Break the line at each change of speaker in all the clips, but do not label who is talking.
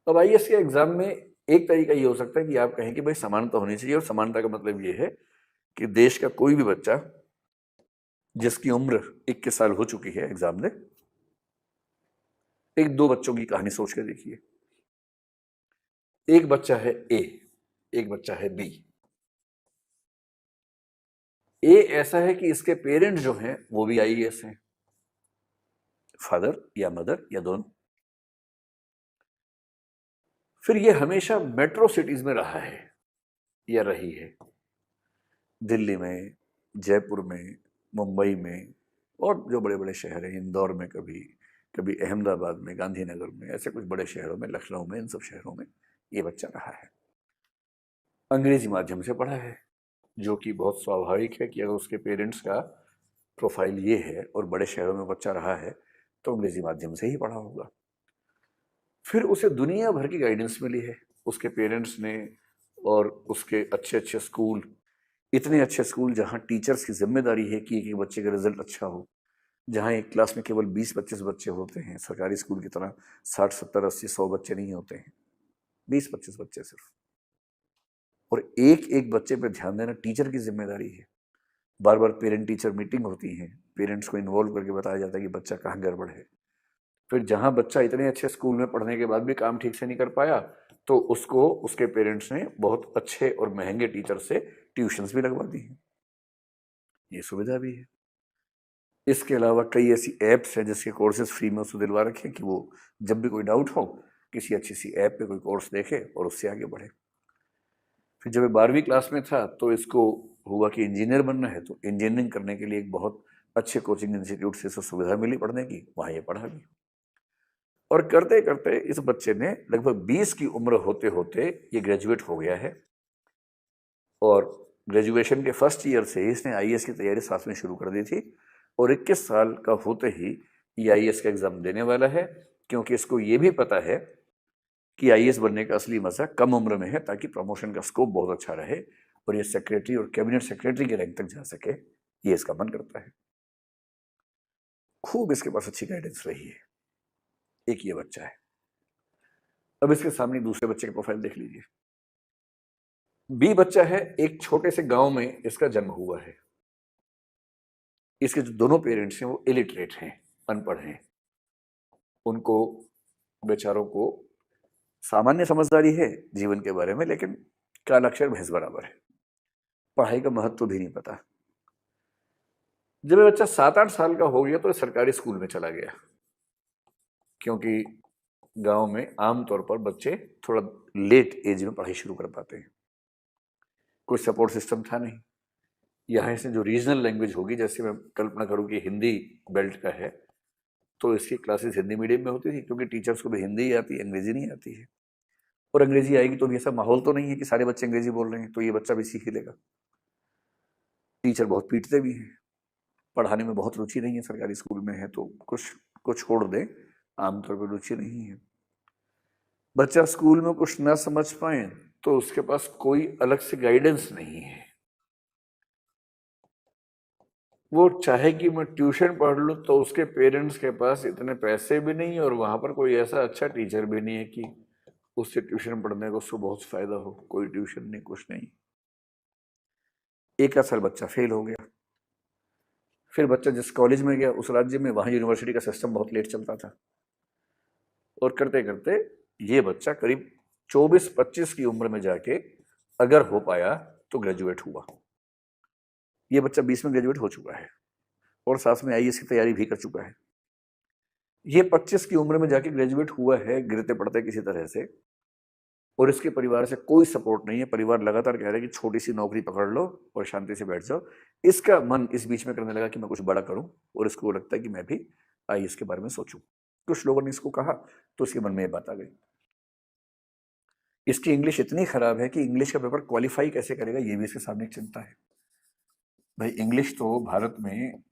अब आईएएस के एग्जाम में एक तरीका ये हो सकता है कि आप कहें कि भाई समानता होनी चाहिए, और समानता का मतलब ये है कि देश का कोई भी बच्चा जिसकी उम्र 21 साल हो चुकी है एग्जाम दे। एक दो बच्चों की कहानी सोच के देखिए। एक बच्चा है ए, एक बच्चा है बी। ए ऐसा है कि इसके पेरेंट्स जो हैं वो भी आईएएस हैं, फादर या मदर या दोनों। फिर ये हमेशा मेट्रो सिटीज में रहा है या रही है, दिल्ली में, जयपुर में, मुंबई में, और जो बड़े बड़े शहर हैं, इंदौर में, कभी कभी अहमदाबाद में, गांधीनगर में, ऐसे कुछ बड़े शहरों में, लखनऊ में, इन सब शहरों में ये बच्चा रहा है। अंग्रेजी माध्यम से पढ़ा है, जो कि बहुत स्वाभाविक है कि अगर उसके पेरेंट्स का प्रोफाइल ये है और बड़े शहरों में बच्चा रहा है तो अंग्रेजी माध्यम से ही पढ़ा होगा। फिर उसे दुनिया भर की गाइडेंस मिली है उसके पेरेंट्स ने, और उसके अच्छे अच्छे स्कूल, इतने अच्छे स्कूल जहाँ टीचर्स की जिम्मेदारी है कि एक एक बच्चे का रिजल्ट अच्छा हो, जहाँ एक क्लास में केवल 20-25 बच्चे होते हैं, सरकारी स्कूल की तरह 60-70-80-100 बच्चे नहीं होते हैं, 20-25 बच्चे सिर्फ, और एक एक बच्चे पर ध्यान देना टीचर की जिम्मेदारी है। बार बार पेरेंट टीचर मीटिंग होती है, पेरेंट्स को इन्वॉल्व करके बताया जाता है कि बच्चा कहाँ गड़बड़ है। फिर जहाँ बच्चा इतने अच्छे स्कूल में पढ़ने के बाद भी काम ठीक से नहीं कर पाया तो उसको उसके पेरेंट्स ने बहुत अच्छे और महंगे टीचर से ट्यूशन्स भी लगवा दी हैं, ये सुविधा भी है। इसके अलावा कई ऐसी ऐप्स हैं जिसके कोर्सेज फ्री में उसको दिलवा रखे कि वो जब भी कोई डाउट हो किसी अच्छी सी ऐप पे कोई कोर्स देखे और उससे आगे बढ़े। फिर जब 12वीं क्लास में था तो इसको हुआ कि इंजीनियर बनना है, तो इंजीनियरिंग करने के लिए एक बहुत अच्छे कोचिंग इंस्टीट्यूट से सुविधा मिली पढ़ने की, वहाँ ये पढ़ा भी। और करते करते इस बच्चे ने लगभग 20 की उम्र होते होते ये ग्रेजुएट हो गया है, और ग्रेजुएशन के फर्स्ट ईयर से इसने आईएएस की तैयारी साथ में शुरू कर दी थी, और 21 साल का होते ही ये आईएएस का एग्जाम देने वाला है, क्योंकि इसको ये भी पता है कि आईएएस बनने का असली मजा कम उम्र में है, ताकि प्रमोशन का स्कोप बहुत अच्छा रहे और ये सेक्रेटरी और कैबिनेट सेक्रेटरी के रैंक तक जा सके, ये इसका मन करता है। खूब इसके पास अच्छी गाइडेंस रही है। एक ये बच्चा है। अब इसके सामने दूसरे बच्चे का प्रोफाइल देख लीजिए। बी बच्चा है, एक छोटे से गांव में इसका जन्म हुआ है। इसके जो दोनों पेरेंट्स हैं वो इलिटरेट हैं, अनपढ़ हैं। उनको बेचारों को सामान्य समझदारी है जीवन के बारे में, लेकिन कालाक्षर भैंस बराबर है, पढ़ाई का महत्व भी नहीं पता। जब ये बच्चा 7-8 साल का हो गया तो सरकारी स्कूल में चला गया, क्योंकि गांव में आमतौर पर बच्चे थोड़ा लेट एज में पढ़ाई शुरू कर पाते हैं, कोई सपोर्ट सिस्टम था नहीं। यहाँ से जो रीजनल लैंग्वेज होगी, जैसे मैं कल्पना करूँ कि हिंदी बेल्ट का है तो इसकी क्लासेस हिंदी मीडियम में होती थी, क्योंकि टीचर्स को भी हिंदी ही आती है, अंग्रेजी नहीं आती है। और अंग्रेजी आएगी तो भी ऐसा माहौल तो नहीं है कि सारे बच्चे अंग्रेजी बोल रहे हैं, तो ये बच्चा भी सीख ही लेगा। टीचर बहुत पीटते भी हैं, पढ़ाने में बहुत रुचि नहीं है, सरकारी स्कूल में है तो कुछ कुछ छोड़ दें, आमतौर पर रुचि नहीं है। बच्चा स्कूल में कुछ ना समझ पाए तो उसके पास कोई अलग से गाइडेंस नहीं है। वो चाहे कि मैं ट्यूशन पढ़ लूँ तो उसके पेरेंट्स के पास इतने पैसे भी नहीं, और वहाँ पर कोई ऐसा अच्छा टीचर भी नहीं है कि उससे ट्यूशन पढ़ने को उसको बहुत फायदा हो। कोई ट्यूशन नहीं, कुछ नहीं। एक साल बच्चा फेल हो गया। फिर बच्चा जिस कॉलेज में गया उस राज्य में, वहाँ यूनिवर्सिटी का सिस्टम बहुत लेट चलता था, और करते करते ये बच्चा करीब 24-25 की उम्र में जाके अगर हो पाया तो ग्रेजुएट हुआ। ये बच्चा 20 में ग्रेजुएट हो चुका है और साथ में आईएएस की तैयारी भी कर चुका है। ये 25 की उम्र में जाके ग्रेजुएट हुआ है गिरते पड़ते किसी तरह से, और इसके परिवार से कोई सपोर्ट नहीं है। परिवार लगातार कह रहा है कि छोटी सी नौकरी पकड़ लो और शांति से बैठ जाओ। इसका मन इस बीच में करने लगा कि मैं कुछ बड़ा करूं, और इसको लगता है कि मैं भी आईएएस के बारे में सोचूं। कुछ लोगों ने इसको कहा तो इसके मन में ये बात आ गई। इसकी इंग्लिश इतनी खराब है कि इंग्लिश का पेपर क्वालिफाई कैसे करेगा, ये भी इसके सामने एक चिंता है। भाई इंग्लिश तो भारत में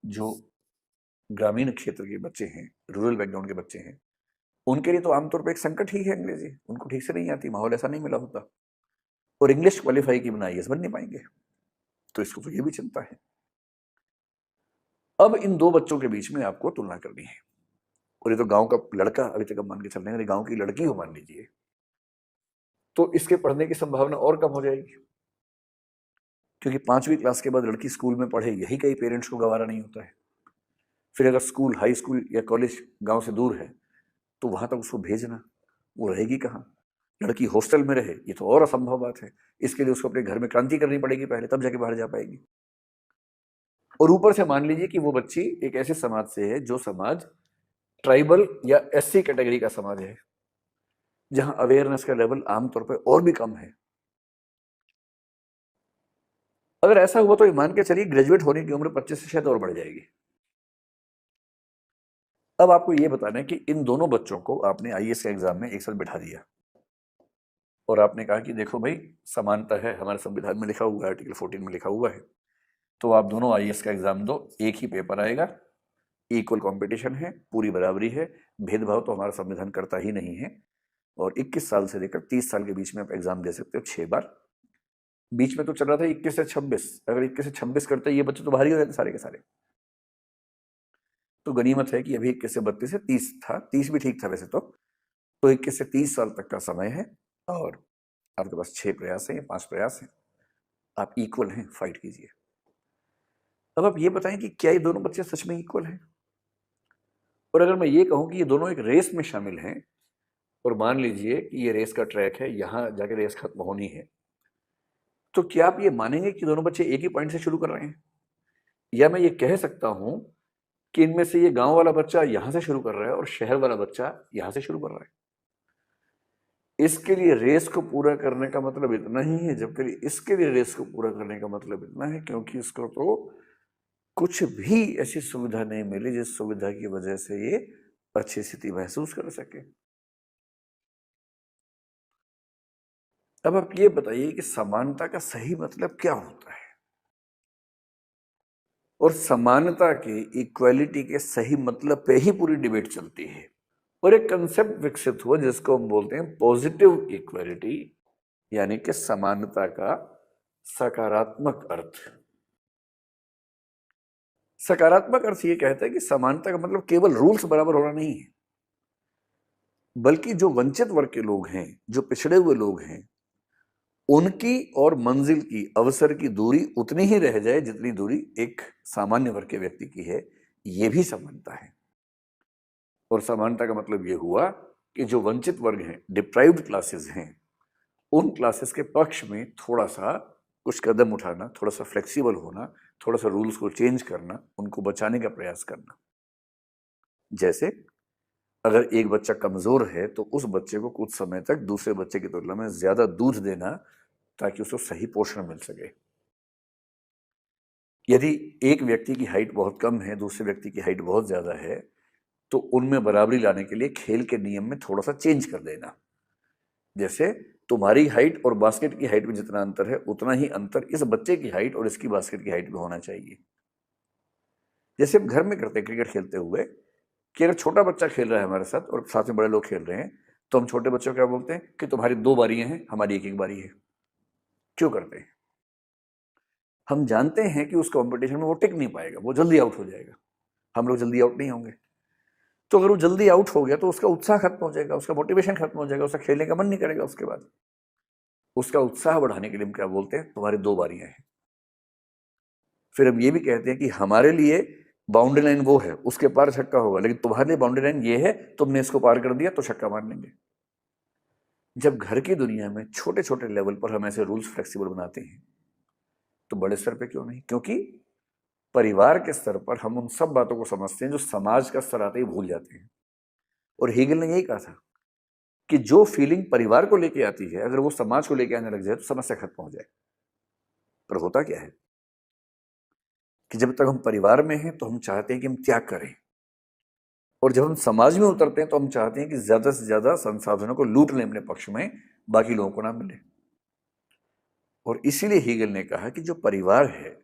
जो ग्रामीण क्षेत्र के बच्चे हैं, रूरल बैकग्राउंड के बच्चे हैं, उनके लिए तो आमतौर पर एक संकट ही है अंग्रेजी। उनको ठीक से नहीं आती, माहौल ऐसा नहीं मिला होता, और इंग्लिश क्वालिफाई की बिना आईएएस बन नहीं पाएंगे, तो इसको तो ये भी चिंता है। अब इन दो बच्चों के बीच में आपको तुलना करनी है, और ये तो गांव का लड़का, अभी तक हम मान के चल रहे हैं गांव की लड़की हो मान लीजिए, तो इसके पढ़ने की संभावना और कम हो जाएगी, क्योंकि 5वीं क्लास के बाद लड़की स्कूल में पढ़े यही कई पेरेंट्स को गवारा नहीं होता है। फिर अगर स्कूल, हाई स्कूल या कॉलेज गांव से दूर है तो वहां तक उसको भेजना, वो रहेगी कहाँ? लड़की हॉस्टल में रहे ये तो और असंभव बात है। इसके लिए उसको अपने घर में क्रांति करनी पड़ेगी पहले, तब जाके बाहर जा पाएगी। और ऊपर से मान लीजिए कि वो बच्ची एक ऐसे समाज से है जो समाज ट्राइबल या एससी कैटेगरी का समाज है, जहां अवेयरनेस का लेवल आमतौर पर और भी कम है। अगर ऐसा हुआ तो मान के चलिए ग्रेजुएट होने की उम्र 25 से शायद और बढ़ जाएगी। अब आपको ये बताना है कि इन दोनों बच्चों को आपने आईएएस के एग्जाम में एक साथ बिठा दिया और आपने कहा कि देखो भाई, समानता है, हमारे संविधान में लिखा हुआ है, आर्टिकल 14 में लिखा हुआ है, तो आप दोनों आईएएस का एग्जाम दो, एक ही पेपर आएगा, इक्वल कंपटीशन है, पूरी बराबरी है, भेदभाव तो हमारा संविधान करता ही नहीं है। और 21 साल से लेकर 30 साल के बीच में आप एग्जाम दे सकते हो 6 बार। बीच में तो चल रहा था 21 से 26, अगर 21 से 26 करते ये बच्चे तो बाहर ही हो जाते सारे के सारे। तो गनीमत है कि अभी 21 से 32 से 30 था, 30 भी ठीक था वैसे तो 21 से 30 साल तक का समय है और आपके पास 6 प्रयास हैं, 5 प्रयास हैं, आप इक्वल हैं, फाइट कीजिए। अब आप ये बताएं कि क्या ये दोनों बच्चे सच में इक्वल हैं? और अगर मैं ये कहूं कि ये दोनों एक रेस में शामिल हैं और मान लीजिए कि ये रेस का ट्रैक है, यहां जाके रेस खत्म होनी है, तो क्या आप ये मानेंगे कि दोनों बच्चे एक ही पॉइंट से शुरू कर रहे हैं? या मैं ये कह सकता हूं कि इनमें से ये गांव वाला बच्चा यहां से शुरू कर रहा है और शहर वाला बच्चा यहां से शुरू कर रहा है? इसके लिए रेस को पूरा करने का मतलब इतना ही है, जबकि इसके लिए रेस को पूरा करने का मतलब इतना है क्योंकि इसको तो कुछ भी ऐसी सुविधा नहीं मिली जिस सुविधा की वजह से ये अच्छी स्थिति महसूस कर सके। अब आप ये बताइए कि समानता का सही मतलब क्या होता है और समानता के, इक्वालिटी के सही मतलब पे ही पूरी डिबेट चलती है। और एक कंसेप्ट विकसित हुआ जिसको हम बोलते हैं पॉजिटिव इक्वालिटी, यानी कि समानता का सकारात्मक अर्थ। सकारात्मक अर्थ ये कहता है कि समानता का मतलब केवल रूल्स बराबर होना नहीं है, बल्कि जो वंचित वर्ग के लोग हैं, जो पिछड़े हुए लोग हैं, उनकी और मंजिल की, अवसर की दूरी उतनी ही रह जाए जितनी दूरी एक सामान्य वर्ग के व्यक्ति की है। ये भी समानता है। और समानता का मतलब ये हुआ कि जो वंचित वर्ग हैं, डिप्राइव्ड क्लासेस हैं, उन क्लासेस के पक्ष में थोड़ा सा कुछ कदम उठाना, थोड़ा सा फ्लेक्सिबल होना, थोड़ा सा रूल्स को चेंज करना, उनको बचाने का प्रयास करना। जैसे अगर एक बच्चा कमजोर है तो उस बच्चे को कुछ समय तक दूसरे बच्चे की तुलना में ज्यादा दूध देना ताकि उसको सही पोषण मिल सके। यदि एक व्यक्ति की हाइट बहुत कम है, दूसरे व्यक्ति की हाइट बहुत ज्यादा है, तो उनमें बराबरी लाने के लिए खेल के नियम में थोड़ा सा चेंज कर देना। जैसे तुम्हारी हाइट और बास्केट की हाइट में जितना अंतर है उतना ही अंतर इस बच्चे की हाइट और इसकी बास्केट की हाइट में होना चाहिए। जैसे हम घर में करते हैं क्रिकेट खेलते हुए कि अगर छोटा बच्चा खेल रहा है हमारे साथ और साथ में बड़े लोग खेल रहे हैं, तो हम छोटे बच्चों को क्या बोलते हैं कि तुम्हारी 2 बारियां हैं, हमारी एक बारी है। क्यों करते हैं? हम जानते हैं कि उस कंपटीशन में वो टिक नहीं पाएगा, वो जल्दी आउट हो जाएगा, हम लोग जल्दी आउट नहीं होंगे। तो अगर वो जल्दी आउट हो गया तो उसका उत्साह खत्म हो जाएगा, उसका मोटिवेशन खत्म हो जाएगा, उसका खेलने का मन नहीं करेगा। उसके बाद उसका उत्साह बढ़ाने के लिए हम क्या बोलते हैं, तुम्हारी 2 बारियां हैं। फिर हम ये भी कहते हैं कि हमारे लिए बाउंड्री लाइन वो है, उसके पार छक्का होगा, लेकिन तुम्हारे लिए बाउंड्री लाइन ये है, तुमने इसको पार कर दिया तो छक्का मार लेंगे। जब घर की दुनिया में छोटे छोटे लेवल पर हम ऐसे रूल्स फ्लेक्सिबल बनाते हैं, तो बड़े स्तर पे क्यों नहीं? क्योंकि परिवार के स्तर पर हम उन सब बातों को समझते हैं जो समाज का स्तर आते ही भूल जाते हैं। और हेगल ने यही कहा था कि जो फीलिंग परिवार को लेके आती है, अगर वो समाज को लेके आने लग जाए तो समस्या खत्म हो जाए। पर होता क्या है कि जब तक हम परिवार में हैं तो हम चाहते हैं कि हम त्याग करें, और जब हम समाज में उतरते हैं तो हम चाहते हैं कि ज्यादा से ज्यादा संसाधनों को लूट लें अपने पक्ष में, बाकी लोगों को ना मिले। और इसीलिए हीगल ने कहा कि जो परिवार है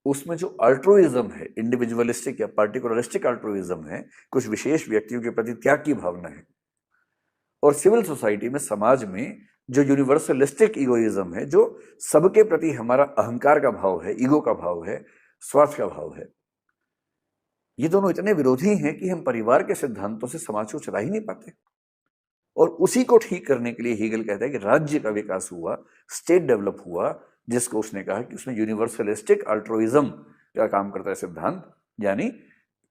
उसमें जो अल्ट्रुइज्म है, इंडिविजुअलिस्टिक या पार्टिकुलरिस्टिक अल्ट्रुइज्म है, कुछ विशेष व्यक्तियों के प्रति त्याग की भावना है। और सिविल सोसाइटी में, समाज में जो यूनिवर्सलिस्टिक इगोइज्म है, जो सबके प्रति हमारा अहंकार का भाव है, ईगो का भाव है, स्वार्थ का भाव है, ये दोनों इतने विरोधी हैं कि हम परिवार के सिद्धांतों से समाज को चला ही नहीं पाते। और उसी को ठीक करने के लिए हीगल कहता है कि राज्य का विकास हुआ, स्टेट डेवलप हुआ, जिसको उसने कहा कि उसमें यूनिवर्सलिस्टिक अल्ट्रुइज्म का काम करता है सिद्धांत, यानी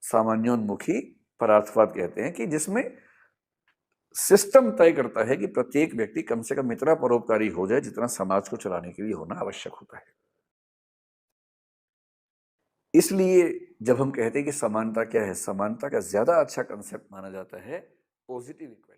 सामान्योन्मुखी परार्थवाद कहते हैं, कि जिसमें सिस्टम तय करता है कि प्रत्येक व्यक्ति कम से कम इतना परोपकारी हो जाए जितना समाज को चलाने के लिए होना आवश्यक होता है। इसलिए जब हम कहते हैं कि समानता क्या है, समानता का ज्यादा अच्छा कंसेप्ट माना जाता है पॉजिटिव इक्वालिटी।